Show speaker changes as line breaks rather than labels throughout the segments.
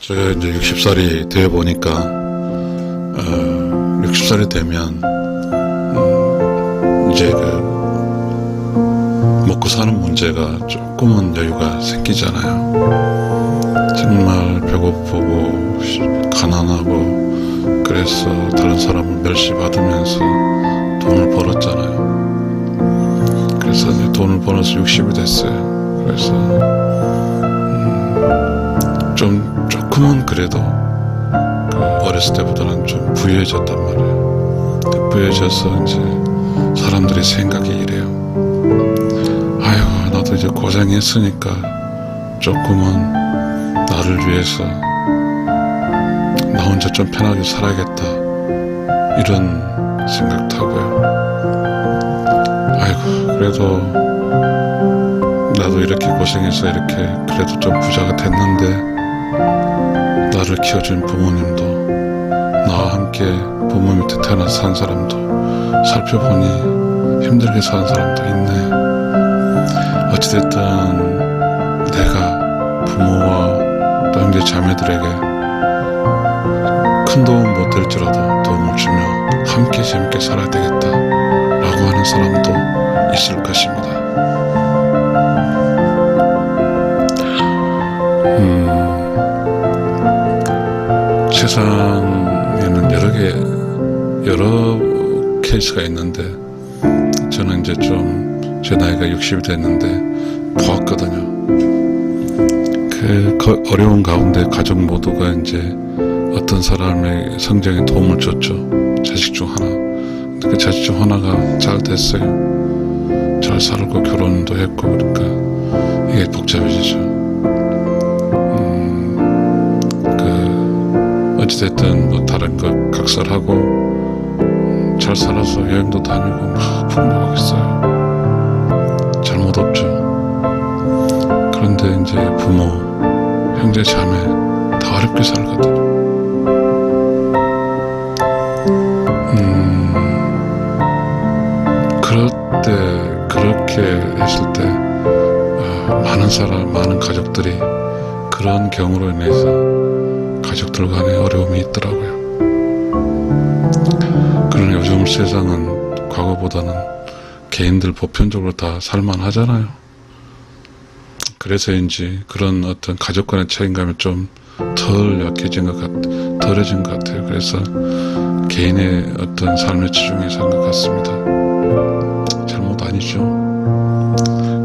제가 이제 60살이 되어 보니까 60살이 되면 이제 먹고 사는 문제가 조금은 여유가 생기잖아요. 정말 배고프고 가난하고 그래서 다른 사람을 멸시받으면서 돈을 벌었잖아요. 그래서 이제 돈을 벌어서 60이 됐어요. 그래서 조금은 그래도 어렸을 때보다는 좀 부유해졌단 말이에요. 부유해져서 이제 사람들의 생각이 이래요. 아유, 나도 이제 고생했으니까 조금은 나를 위해서 나 혼자 좀 편하게 살아야겠다, 이런 생각도 하고요. 아이고, 그래도 나도 이렇게 고생해서 이렇게 그래도 좀 부자가 됐는데, 나를 키워준 부모님도, 나와 함께 부모 밑에 태어나서 산 사람도 살펴보니 힘들게 사는 사람도 있네. 어찌됐든 내가 부모와 또 형제 자매들에게 큰 도움 못 될지라도 도움을 주며 함께 재밌게 살아야 되겠다 라고 하는 사람도 있을 것입니다. 세상에는 여러 케이스가 있는데, 저는 이제 좀 제 나이가 60이 됐는데 보았거든요. 그 어려운 가운데 가족 모두가 이제 어떤 사람의 성장에 도움을 줬죠. 자식 중 하나. 그 자식 중 하나가 잘 됐어요. 잘 살고 결혼도 했고, 그러니까 이게 복잡해지죠. 어찌됐든 뭐 다른 거 각설하고 잘 살아서 여행도 다니고 막 풍부하겠어요. 잘못 없죠. 그런데 이제 부모, 형제, 자매 다 어렵게 살거든요. 그럴 때, 그렇게 했을 때 많은 가족들이 그런 경우로 인해서 가족들 간에 어려움이 있더라고요. 그러나 요즘 세상은 과거보다는 개인들 보편적으로 다 살만하잖아요. 그래서인지 그런 어떤 가족 간의 책임감이 좀 덜해진 것 같아요. 그래서 개인의 어떤 삶의 치중에 산 것 같습니다. 잘못 아니죠.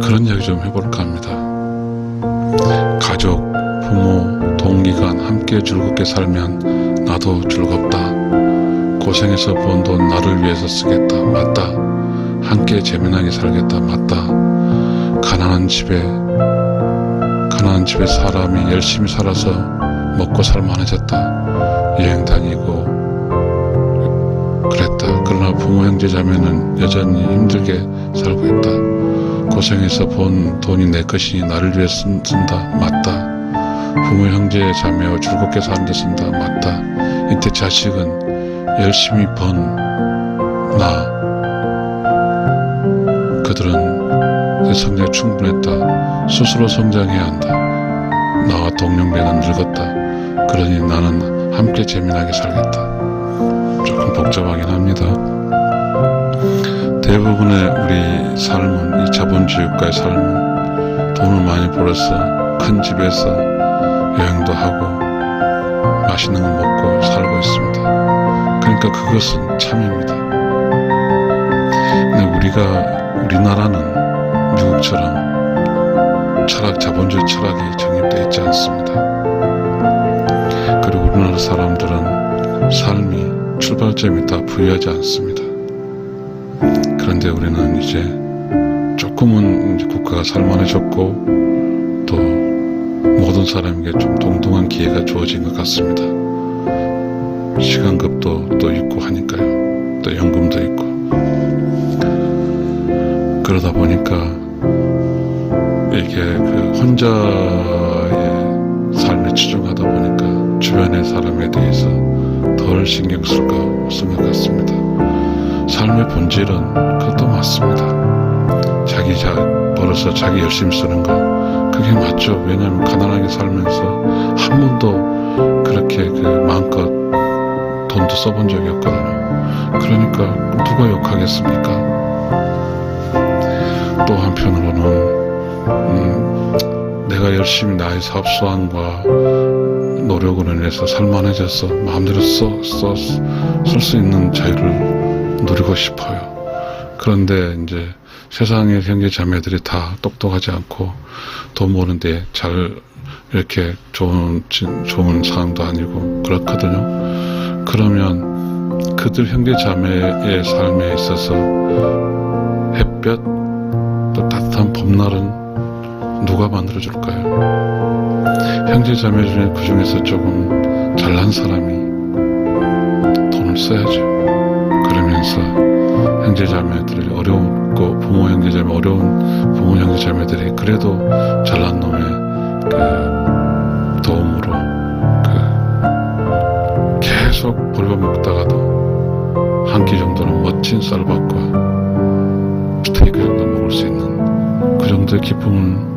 그런 이야기 좀 해볼까 합니다. 가족, 부모, 동기간 함께 즐겁게 살면 나도 즐겁다. 고생해서 번 돈 나를 위해서 쓰겠다. 맞다. 함께 재미나게 살겠다. 맞다. 가난한 집에 사람이 열심히 살아서 먹고 살만해졌다. 여행 다니고 그랬다. 그러나 부모, 형제, 자매는 여전히 힘들게 살고 있다. 고생해서 번 돈이 내 것이니 나를 위해 쓴다. 맞다. 부모, 형제, 자매와 즐겁게 사는 데 쓴다. 맞다. 이때 자식은 열심히 번 나, 그들은 내 성장에 충분했다. 스스로 성장해야 한다. 나와 동년배는 늙었다. 그러니 나는 함께 재미나게 살겠다. 조금 복잡하긴 합니다. 대부분의 우리 삶은, 이 자본주의 국가의 삶은 돈을 많이 벌어서 큰 집에서 여행도 하고 맛있는 거 먹고 살고 있습니다. 그러니까 그것은 참입니다. 근데 우리나라는 미국처럼 자본주의 철학이 정립되어 있지 않습니다. 그리고 우리나라 사람들은 삶이 출발점이 다 부유하지 않습니다. 그런데 우리는 이제 조금은 이제 국가가 살만해졌고 또 모든 사람에게 좀 동등한 기회가 주어진 것 같습니다. 시간급도 또 있고 하니까요. 또 연금도 있고. 그러다 보니까 이게 혼자의 삶에 치중하다 보니까 주변의 사람에 대해서 덜 신경 쓴 것 같습니다. 삶의 본질은 그것도 맞습니다. 자기 벌어서 자기 열심히 쓰는 거, 그게 맞죠. 왜냐하면 가난하게 살면서 한 번도 그렇게 마음껏 돈도 써본 적이 없거든요. 그러니까 누가 욕하겠습니까? 또 한편으로는 내가 열심히 나의 사업 수완과 노력으로 인해서 살만해져서 마음대로 쓸 수 있는 자유를 누리고 싶어요. 그런데 이제 세상의 형제 자매들이 다 똑똑하지 않고 돈 모는데 잘 이렇게 좋은 상황도 아니고 그렇거든요. 그러면 그들 형제 자매의 삶에 있어서 햇볕 또 따뜻한 봄날은 누가 만들어줄까요? 형제 자매 중에 그 중에서 조금 잘난 사람이 돈을 써야죠. 그러면서 형제 자매들이 어려웠고 부모 형제 자매 어려운 부모 형제 자매들이 그래도 잘난 놈의 도움으로 계속 벌거먹다가도 한 끼 정도는 멋진 쌀밥과 스테이크 정도 먹을 수 있는 그 정도의 기쁨을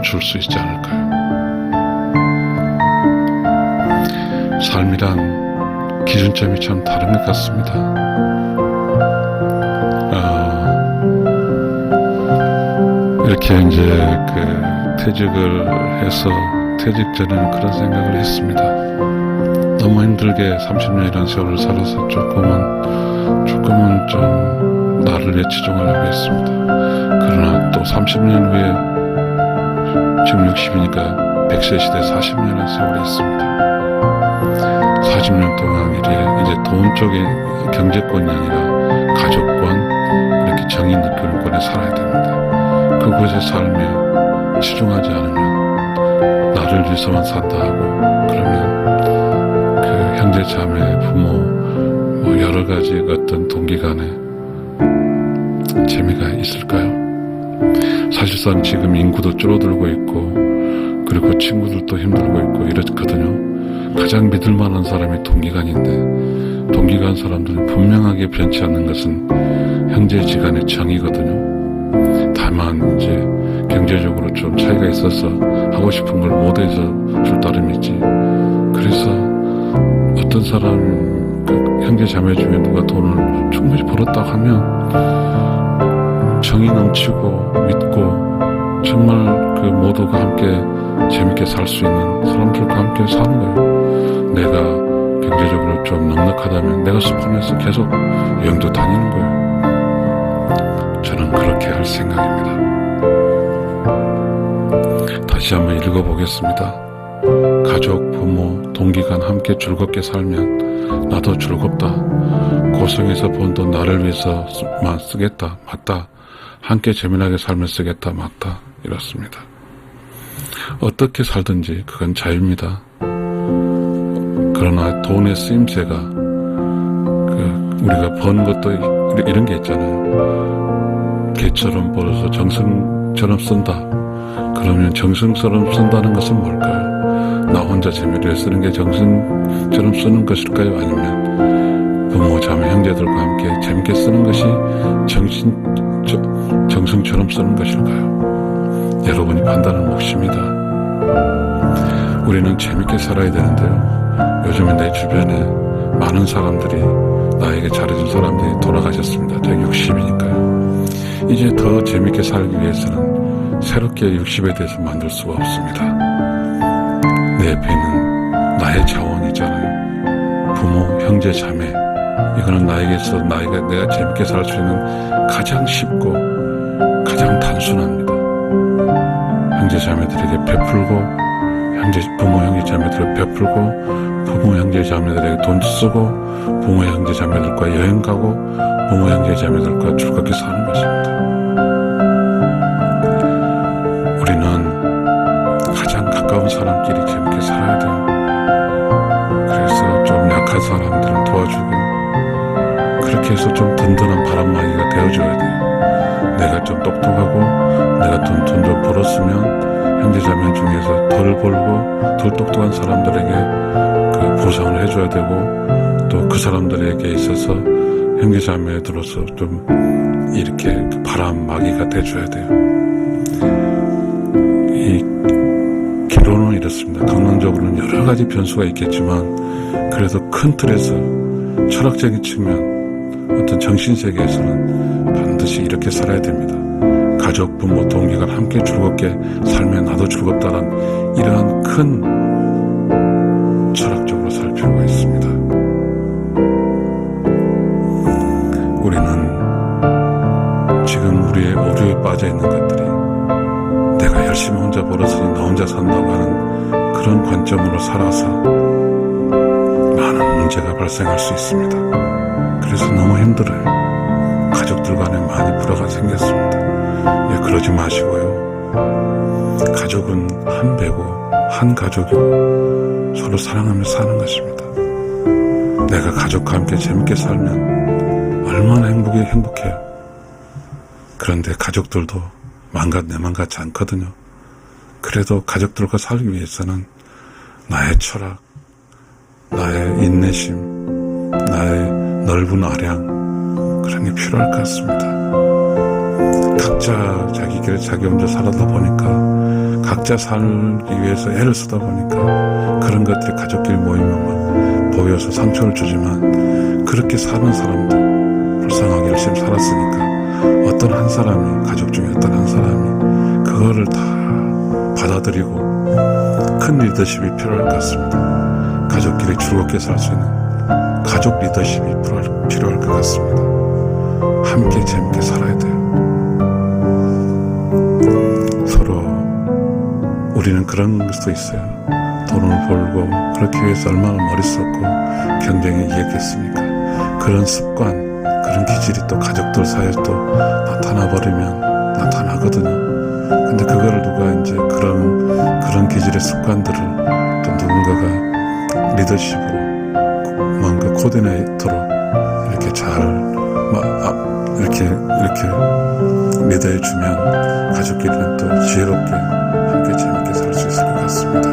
줄 수 있지 않을까요? 삶이란 기준점이 참 다른 것 같습니다. 이렇게 이제 퇴직을 해서 퇴직 전에는 그런 생각을 했습니다. 너무 힘들게 30년이라는 세월을 살아서 조금은 좀 나를 위해 치중하려고 했습니다. 그러나 또 30년 후에 지금 60이니까 100세 시대 40년의 세월이 있습니다. 40년 동안 이제 돈 쪽의 경제권이 아니라 가족권, 이렇게 정의 느끼는 권에 살아야 됩니다. 그곳의 삶에 치중하지 않으면 나를 위해서만 산다 하고 그러면 형제 자매 부모 여러 가지 어떤 동기 간에 재미가 있을까요? 사실상 지금 인구도 줄어들고 있고 그리고 친구들도 힘들고 있고 이렇거든요. 가장 믿을 만한 사람이 동기간인데 동기간 사람들은 분명하게 변치 않는 것은 형제지간의 정이거든요. 다만 이제 경제적으로 좀 차이가 있어서 하고 싶은 걸 못해서 줄 따름이지. 그래서 어떤 사람 형제 자매 중에 누가 돈을 충분히 벌었다고 하면 정이 넘치고 믿고 정말 모두가 함께 재밌게 살 수 있는 사람들과 함께 사는 거예요. 내가 경제적으로 좀 넉넉하다면 내가 스폰해서 계속 여행도 다니는 거예요. 저는 그렇게 할 생각입니다. 다시 한번 읽어보겠습니다. 가족, 부모, 동기간 함께 즐겁게 살면 나도 즐겁다. 고생해서 번 돈 나를 위해서만 쓰겠다. 맞다. 함께 재미나게 살면 쓰겠다. 맞다. 이렇습니다. 어떻게 살든지 그건 자유입니다. 그러나 돈의 쓰임새가 우리가 번 것도 이런 게 있잖아요. 개처럼 벌어서 정성처럼 쓴다. 그러면 정성처럼 쓴다는 것은 뭘까요? 나 혼자 재미를 위해 쓰는 게 정성처럼 쓰는 것일까요? 아니면 부모, 자매, 형제들과 함께 재밌게 쓰는 것이 정성처럼 쓰는 것일까요? 여러분이 판단을 몫입니다. 우리는 재밌게 살아야 되는데요. 요즘에 내 주변에 많은 사람들이 나에게 잘해준 사람들이 돌아가셨습니다. 제가 60이니까요. 이제 더 재밌게 살기 위해서는 새롭게 60에 대해서 만들 수가 없습니다. 내 옆에 있는 나의 자원이잖아요. 부모, 형제, 자매. 이거는 나에게서 내가 재밌게 살 수 있는 가장 쉽고 가장 단순합니다. 형제 자매들에게 베풀고 부모 형제 자매들에게 베풀고 부모 형제 자매들에게 돈 쓰고 부모 형제 자매들과 여행 가고 부모 형제 자매들과 즐겁게 사는 것입니다. 우리는 가장 가까운 사람끼리 재밌게 살아야 돼요. 그래서 좀 약한 사람들을 도와주고 그렇게 해서 좀 든든한 바람막이가 되어줘야 돼요. 내가 좀 똑똑하고 내가 돈 좀 벌었으면 형제자매 중에서 덜 벌고 덜 똑똑한 사람들에게 보상을 해줘야 되고 또 그 사람들에게 있어서 형제자매들로서 좀 이렇게 바람막이가 돼줘야 돼요. 이 결론은 이렇습니다. 강론적으로는 여러 가지 변수가 있겠지만 그래도 큰 틀에서 철학적인 측면, 어떤 정신세계에서는 반드시 이렇게 살아야 됩니다. 가족, 부모, 동기가 함께 즐겁게 살면 나도 즐겁다는 이러한 큰 철학적으로 살 필요가 있습니다. 우리는 지금 우리의 오류에 빠져 있는 것들이 내가 열심히 혼자 벌었으니 나 혼자 산다고 하는 그런 관점으로 살아서 많은 문제가 발생할 수 있습니다. 그래서 너무 힘들어요. 가족들 간에 많이 불화가 생겼습니다. 그러지 마시고요. 가족은 한 배고 한 가족이고 서로 사랑하며 사는 것입니다. 내가 가족과 함께 재밌게 살면 얼마나 행복해요. 그런데 가족들도 내 맘 같지 않거든요. 그래도 가족들과 살기 위해서는 나의 철학, 나의 인내심, 나의 넓은 아량, 그런 게 필요할 것 같습니다. 각자 자기 길을 자기 혼자 살아다 보니까, 각자 살기 위해서 애를 쓰다 보니까 그런 것들이 가족끼리 모이면 보여서 상처를 주지만, 그렇게 사는 사람도 불쌍하게 열심히 살았으니까 어떤 한 사람이, 가족 중에 어떤 한 사람이 그거를 다 받아들이고 큰 리더십이 필요할 것 같습니다. 가족끼리 즐겁게 살 수 있는 가족 리더십이 필요할 것 같습니다. 함께 재밌게 살아야 돼요. 서로 우리는 그런 것도 있어요. 돈을 벌고 그렇기 위해서 얼마나 머리 썼고 경쟁에 이겼겠습니까? 그런 습관, 그런 기질이 또 가족들 사이에 또 나타나거든요. 근데 그거를 누가 이제 그런 기질의 습관들을 또 누군가가 리더십으로 뭔가 코디네이터로 이렇게 잘 이렇게 리더해주면 가족끼리는 또 지혜롭게 함께 재밌게 살 수 있을 것 같습니다.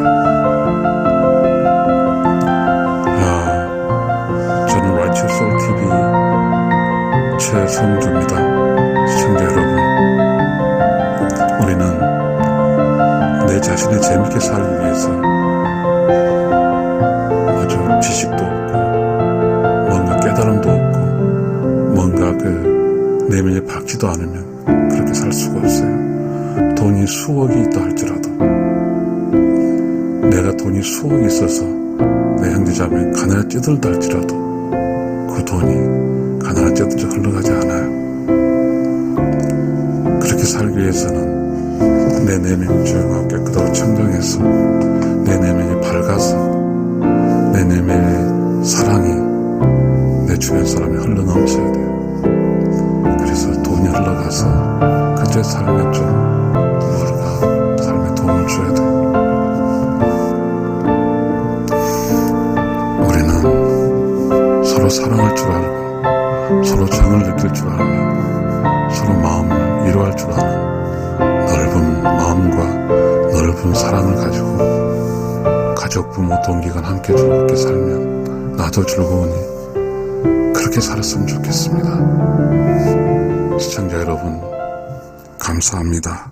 저는 Righteous Soul TV 최성주입니다. 시청자 여러분, 우리는 내 자신을 재밌게 살기 위해서 아주 지식도 없고 뭔가 깨달음도 없고 뭔가 내면에 박지도 않으면 그렇게 살 수가 없어요. 돈이 수억이 있다 할지라도, 내가 돈이 수억이 있어서 내 형제자매 가난에 찌들다 할지라도 그 돈이 가난에 찌들어 흘러가지 않아요. 그렇게 살기 위해서는 내 내면이 조용하고 깨끗하고 청정해서, 내 내면이 밝아서, 내 내면의 사랑이 내 주변 사람이 흘러넘쳐야 돼요. 그래서 돈이 흘러가서 그제 삶에 좀 뭔가 삶에 도움을 줘야 돼요. 우리는 서로 사랑할 줄 알고, 서로 정을 느낄 줄 알고, 서로 마음을 위로할 줄 아는 넓은 마음과 넓은 사랑을 가지고 가족, 부모, 동기간 함께 즐겁게 살면 나도 즐거우니 그렇게 살았으면 좋겠습니다. 시청자 여러분, 감사합니다.